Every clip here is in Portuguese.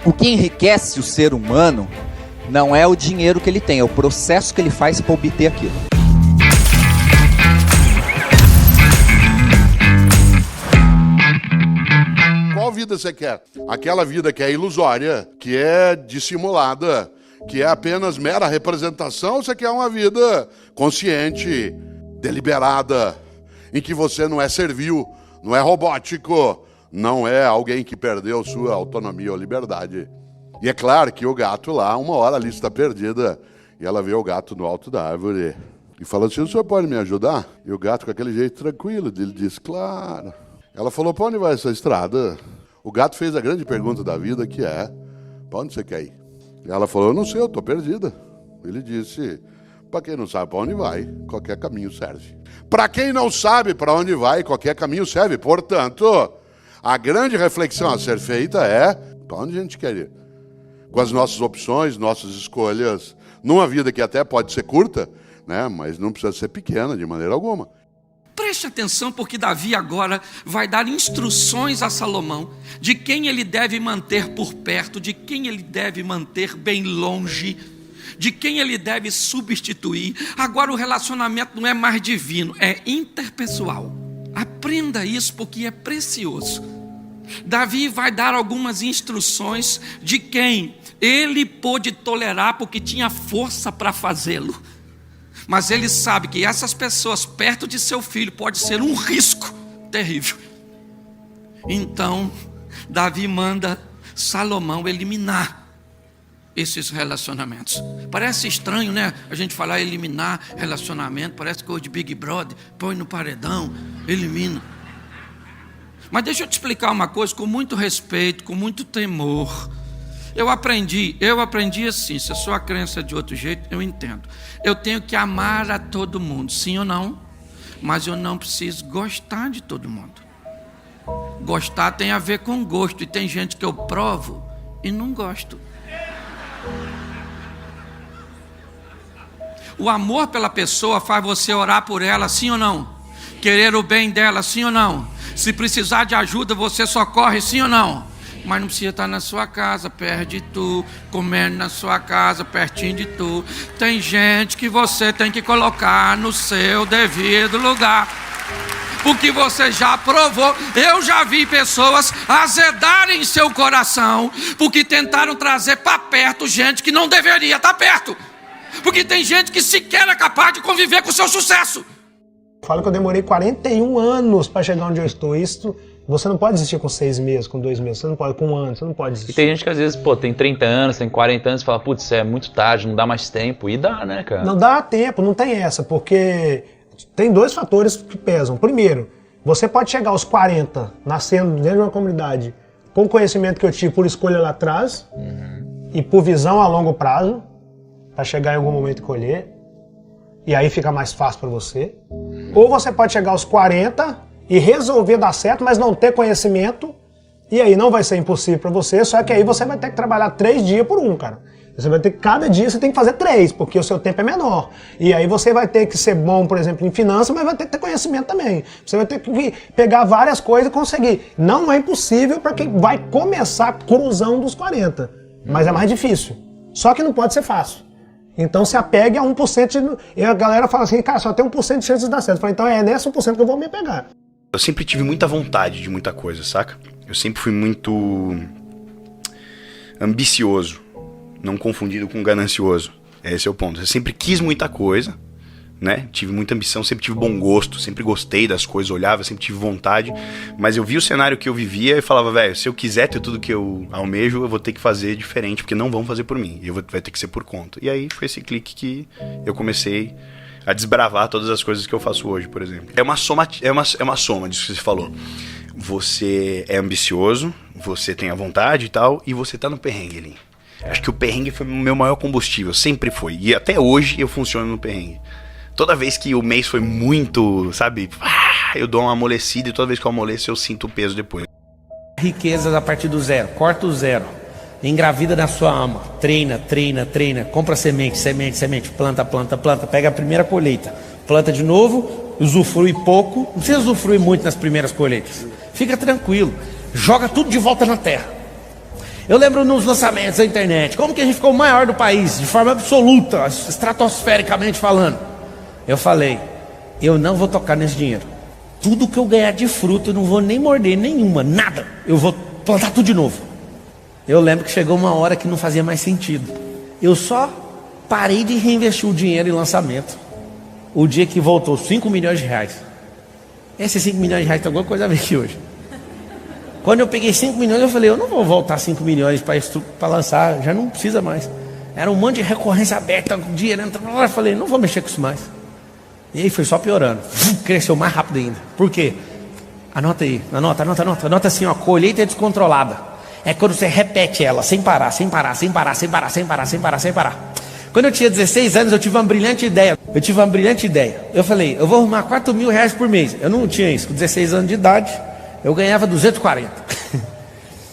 O que enriquece o ser humano não é o dinheiro que ele tem, é o processo que ele faz para obter aquilo. Qual vida você quer? Aquela vida que é ilusória, que é dissimulada, que é apenas mera representação, ou você quer uma vida consciente, deliberada, em que você não é servil, não é robótico, não é alguém que perdeu sua autonomia ou liberdade. E é claro que o gato lá, uma hora ali está perdida, e ela vê o gato no alto da árvore e fala assim: o senhor pode me ajudar? E o gato, com aquele jeito tranquilo, ele diz: claro. Ela falou: para onde vai essa estrada? O gato fez a grande pergunta da vida, que é: para onde você quer ir? E ela falou: eu não sei, eu estou perdida. Ele disse: para quem não sabe para onde vai, qualquer caminho serve. Para quem não sabe para onde vai, qualquer caminho serve. Portanto, a grande reflexão a ser feita é: para onde a gente quer ir? Com as nossas opções, nossas escolhas, numa vida que até pode ser curta, né, mas não precisa ser pequena de maneira alguma. Preste atenção, porque Davi agora vai dar instruções a Salomão de quem ele deve manter por perto, de quem ele deve manter bem longe, de quem ele deve substituir. Agora o relacionamento não é mais divino, é interpessoal. Aprenda isso, porque é precioso. Davi vai dar algumas instruções de quem ele pôde tolerar porque tinha força para fazê-lo. Mas ele sabe que essas pessoas perto de seu filho pode ser um risco terrível. Então, Davi manda Salomão eliminar esses relacionamentos. Parece estranho, né? A gente falar eliminar relacionamento, parece coisa de Big Brother, põe no paredão, elimina. Mas deixa eu te explicar uma coisa com muito respeito, com muito temor. Eu aprendi assim, se a sua crença é de outro jeito, eu entendo. Eu tenho que amar a todo mundo, sim ou não? Mas eu não preciso gostar de todo mundo. Gostar tem a ver com gosto, e tem gente que eu provo e não gosto. O amor pela pessoa faz você orar por ela, sim ou não? Querer o bem dela, sim ou não? Se precisar de ajuda, você socorre, sim ou não? Mas não precisa estar na sua casa, perto de tu, comendo na sua casa, pertinho de tu. Tem gente que você tem que colocar no seu devido lugar, porque você já provou. Eu já vi pessoas azedarem seu coração porque tentaram trazer para perto gente que não deveria estar perto, porque tem gente que sequer é capaz de conviver com o seu sucesso. Falo que eu demorei 41 anos para chegar onde eu estou. Isso você não pode desistir com 6 meses, com 2 meses, você não pode, com 1 ano, você não pode desistir. E tem gente que às vezes, tem 30 anos, tem 40 anos e fala: putz, é muito tarde, não dá mais tempo. E dá, né, cara? Não dá tempo, não tem essa, porque tem 2 fatores que pesam. Primeiro, você pode chegar aos 40, nascendo dentro de uma comunidade, com o conhecimento que eu tive por escolha lá atrás, e por visão a longo prazo, para chegar em algum momento e colher, e aí fica mais fácil para você. Ou você pode chegar aos 40 e resolver dar certo, mas não ter conhecimento, e aí não vai ser impossível para você, só que aí você vai ter que trabalhar 3 dias por 1, cara. Você vai ter que, cada dia você tem que fazer 3, porque o seu tempo é menor. E aí você vai ter que ser bom, por exemplo, em finanças, mas vai ter que ter conhecimento também. Você vai ter que pegar várias coisas e conseguir. Não é impossível para quem vai começar a cruzão dos 40, mas é mais difícil. Só que não pode ser fácil. Então se apegue a 1%, e a galera fala assim: cara, só tem 1% de chance de dar certo. Eu falo: então é nessa 1% que eu vou me apegar. Eu sempre tive muita vontade de muita coisa, saca? Eu sempre fui muito ambicioso, não confundido com ganancioso. Esse é o ponto. Eu sempre quis muita coisa, né? Tive muita ambição, sempre tive bom gosto, sempre gostei das coisas, olhava, sempre tive vontade. Mas eu via o cenário que eu vivia e falava: velho, se eu quiser ter tudo que eu almejo, eu vou ter que fazer diferente, porque não vão fazer por mim. Vai ter que ser por conta. E aí foi esse clique que eu comecei a desbravar todas as coisas que eu faço hoje, por exemplo. É uma soma disso que você falou. Você é ambicioso, você tem a vontade e tal, e você tá no perrengue ali. Acho que o perrengue foi o meu maior combustível, sempre foi. E até hoje eu funciono no perrengue. Toda vez que o mês foi muito, sabe, eu dou uma amolecida, e toda vez que eu amoleço eu sinto o peso depois. Riquezas a partir do zero, corta o zero. Engravida na sua alma, treina, compra semente, planta, pega a primeira colheita, planta de novo, usufrui pouco, não precisa usufruir muito nas primeiras colheitas, fica tranquilo, joga tudo de volta na terra. Eu lembro nos lançamentos da internet, como que a gente ficou o maior do país, de forma absoluta, estratosfericamente falando. Eu falei, eu não vou tocar nesse dinheiro. Tudo que eu ganhar de fruta, eu não vou nem morder nenhuma, nada. Eu vou plantar tudo de novo. Eu lembro que chegou uma hora que não fazia mais sentido. Eu só parei de reinvestir o dinheiro em lançamento o dia que voltou 5 milhões de reais. Esses 5 milhões de reais tem alguma coisa a ver aqui hoje. Quando eu peguei 5 milhões, eu falei, eu não vou voltar 5 milhões para lançar, já não precisa mais. Era um monte de recorrência aberta, dinheiro entrando. Eu falei, não vou mexer com isso mais. E aí foi só piorando. Cresceu mais rápido ainda. Por quê? Anota aí, anota assim, ó, colheita descontrolada. É quando você repete ela, sem parar. Quando eu tinha 16 anos, eu tive uma brilhante ideia. Eu falei, eu vou arrumar 4 mil reais por mês. Eu não tinha isso, com 16 anos de idade, eu ganhava 240.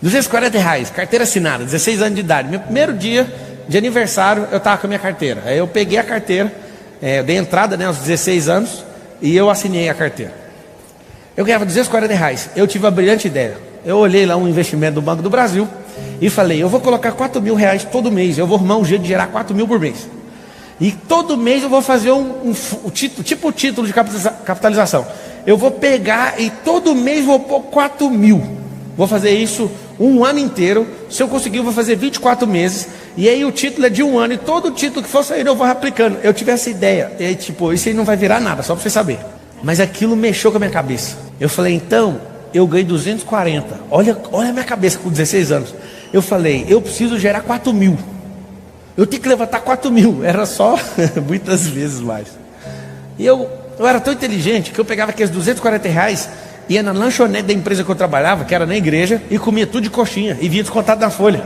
240 reais, carteira assinada, 16 anos de idade. Meu primeiro dia de aniversário, eu estava com a minha carteira. Aí eu peguei a carteira, dei entrada, né, aos 16 anos, e eu assinei a carteira. Eu ganhava 240 reais. Eu tive uma brilhante ideia. Eu olhei lá um investimento do Banco do Brasil e falei, eu vou colocar 4 mil reais todo mês. Eu vou arrumar um jeito de gerar 4 mil por mês. E todo mês eu vou fazer um título de capitalização. Eu vou pegar e todo mês vou pôr 4 mil. Vou fazer isso um ano inteiro. Se eu conseguir, eu vou fazer 24 meses. E aí o título é de um ano. E todo título que for sair eu vou aplicando. Eu tive essa ideia. E aí, tipo, isso aí não vai virar nada, só para você saber. Mas aquilo mexeu com a minha cabeça. Eu falei, então, eu ganhei 240. Olha a minha cabeça com 16 anos. Eu falei, eu preciso gerar 4 mil. Eu tenho que levantar 4 mil. Era só muitas vezes mais. E eu era tão inteligente que eu pegava aqueles 240 reais, ia na lanchonete da empresa que eu trabalhava, que era na igreja, e comia tudo de coxinha. E vinha descontado na folha.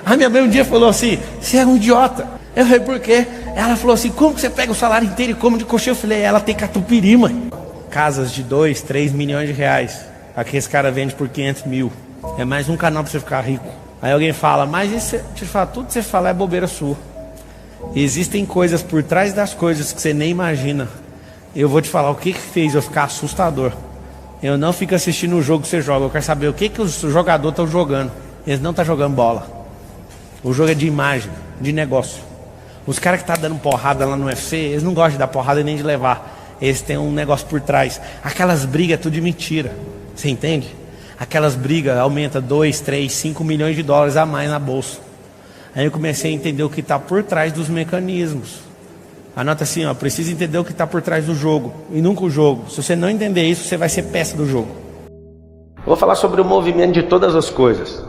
A minha mãe um dia falou assim, você é um idiota. Eu falei, por quê? Ela falou assim, como que você pega o salário inteiro e come de coxinha? Eu falei, ela tem catupiry, mãe. Casas de 2, 3 milhões de reais. Aqui esse cara vende por 500 mil. É mais um canal para você ficar rico. Aí alguém fala, mas isso, te fala, tudo que você fala é bobeira sua. Existem coisas por trás das coisas que você nem imagina. Eu vou te falar o que fez eu ficar assustador. Eu não fico assistindo o jogo que você joga. Eu quero saber o que os jogadores estão jogando. Eles não estão jogando bola. O jogo é de imagem, de negócio. Os caras que estão dando porrada lá no UFC, eles não gostam de dar porrada nem de levar. Eles têm um negócio por trás. Aquelas brigas é tudo de mentira. Você entende? Aquelas brigas aumentam 2, 3, 5 milhões de dólares a mais na bolsa. Aí eu comecei a entender o que está por trás dos mecanismos. Anota assim, ó, precisa entender o que está por trás do jogo. E nunca o jogo. Se você não entender isso, você vai ser peça do jogo. Vou falar sobre o movimento de todas as coisas.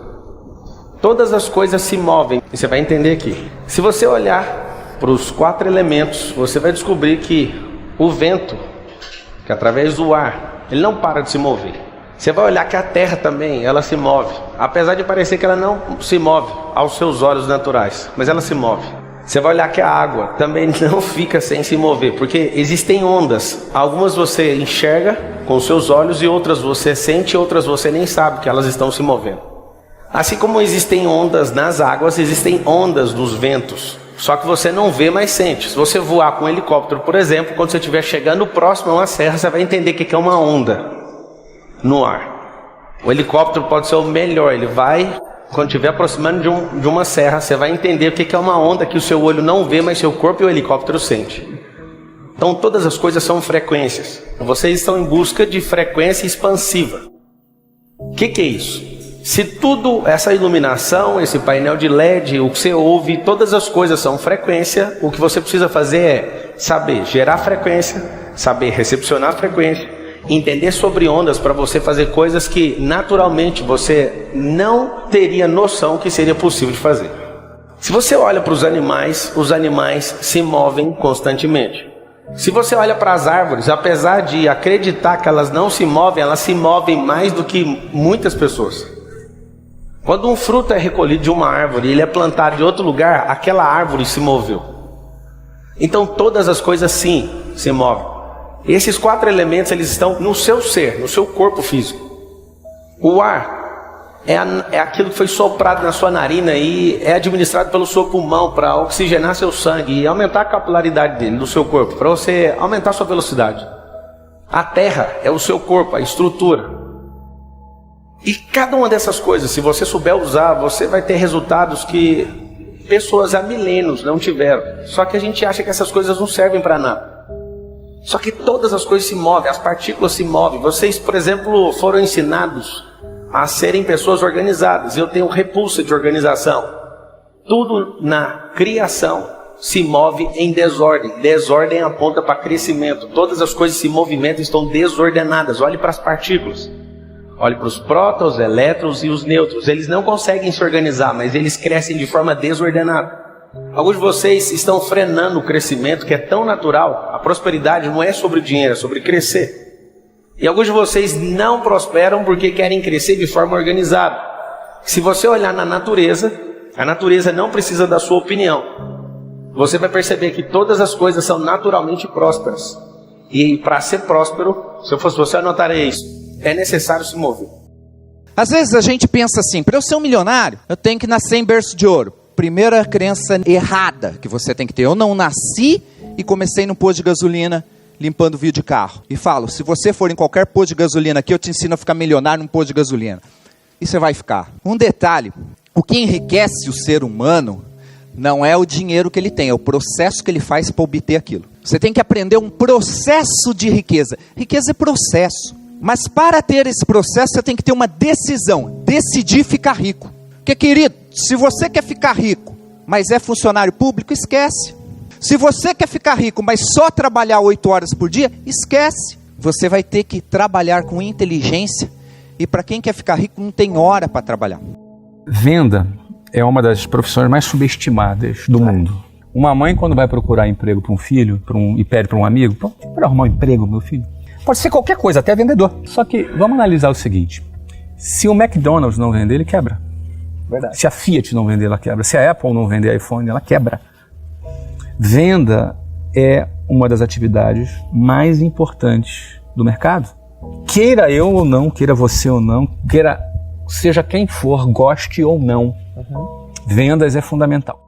Todas as coisas se movem. E você vai entender aqui. Se você olhar para os 4 elementos, você vai descobrir que o vento, que através do ar, ele não para de se mover. Você vai olhar que a terra também, ela se move. Apesar de parecer que ela não se move aos seus olhos naturais, mas ela se move. Você vai olhar que a água também não fica sem se mover, porque existem ondas. Algumas você enxerga com os seus olhos e outras você sente, outras você nem sabe que elas estão se movendo. Assim como existem ondas nas águas, existem ondas nos ventos. Só que você não vê, mas sente. Se você voar com um helicóptero, por exemplo, quando você estiver chegando próximo a uma serra, você vai entender o que é uma onda no ar. O helicóptero pode ser o melhor. Ele vai, quando estiver aproximando de uma serra, você vai entender o que é uma onda que o seu olho não vê, mas seu corpo e o helicóptero sente. Então todas as coisas são frequências. Vocês estão em busca de frequência expansiva. O que é isso? Se tudo, essa iluminação, esse painel de LED, o que você ouve, todas as coisas são frequência, o que você precisa fazer é saber gerar frequência, saber recepcionar frequência, entender sobre ondas para você fazer coisas que naturalmente você não teria noção que seria possível de fazer. Se você olha para os animais se movem constantemente. Se você olha para as árvores, apesar de acreditar que elas não se movem mais do que muitas pessoas. Quando um fruto é recolhido de uma árvore e ele é plantado em outro lugar, aquela árvore se moveu. Então todas as coisas sim se movem. Esses 4 elementos eles estão no seu ser, no seu corpo físico. O ar é aquilo que foi soprado na sua narina e é administrado pelo seu pulmão para oxigenar seu sangue e aumentar a capilaridade dele, do seu corpo, para você aumentar a sua velocidade. A terra é o seu corpo, a estrutura. E cada uma dessas coisas, se você souber usar, você vai ter resultados que pessoas há milênios não tiveram. Só que a gente acha que essas coisas não servem para nada. Só que todas as coisas se movem, as partículas se movem. Vocês, por exemplo, foram ensinados a serem pessoas organizadas. Eu tenho repulsa de organização. Tudo na criação se move em desordem. Desordem aponta para crescimento. Todas as coisas se movimentam, estão desordenadas. Olhe para as partículas. Olhe para os prótons, os elétrons e os nêutrons. Eles não conseguem se organizar, mas eles crescem de forma desordenada. Alguns de vocês estão frenando o crescimento, que é tão natural. A prosperidade não é sobre o dinheiro, é sobre crescer. E alguns de vocês não prosperam porque querem crescer de forma organizada. Se você olhar na natureza, a natureza não precisa da sua opinião. Você vai perceber que todas as coisas são naturalmente prósperas. E para ser próspero, se eu fosse você, eu anotaria isso. É necessário se mover. Às vezes a gente pensa assim, para eu ser um milionário, eu tenho que nascer em berço de ouro. Primeira crença errada que você tem que ter. Eu não nasci e comecei no posto de gasolina limpando vidro de carro. E falo, se você for em qualquer posto de gasolina aqui, eu te ensino a ficar milionário num posto de gasolina. E você vai ficar. Um detalhe, o que enriquece o ser humano não é o dinheiro que ele tem, é o processo que ele faz para obter aquilo. Você tem que aprender um processo de riqueza. Riqueza é processo. Mas para ter esse processo, você tem que ter uma decisão. Decidir ficar rico. Porque, querido, se você quer ficar rico, mas é funcionário público, esquece. Se você quer ficar rico, mas só trabalhar 8 horas por dia, esquece. Você vai ter que trabalhar com inteligência. E para quem quer ficar rico, não tem hora para trabalhar. Venda é uma das profissões mais subestimadas do mundo. Uma mãe, quando vai procurar emprego para um filho, e pede para um amigo, para arrumar um emprego, meu filho, pode ser qualquer coisa, até vendedor. Só que vamos analisar o seguinte: se o McDonald's não vender, ele quebra. Verdade. Se a Fiat não vender, ela quebra. Se a Apple não vender iPhone, ela quebra. Venda é uma das atividades mais importantes do mercado. Queira eu ou não, queira você ou não, queira seja quem for, goste ou não, vendas é fundamental.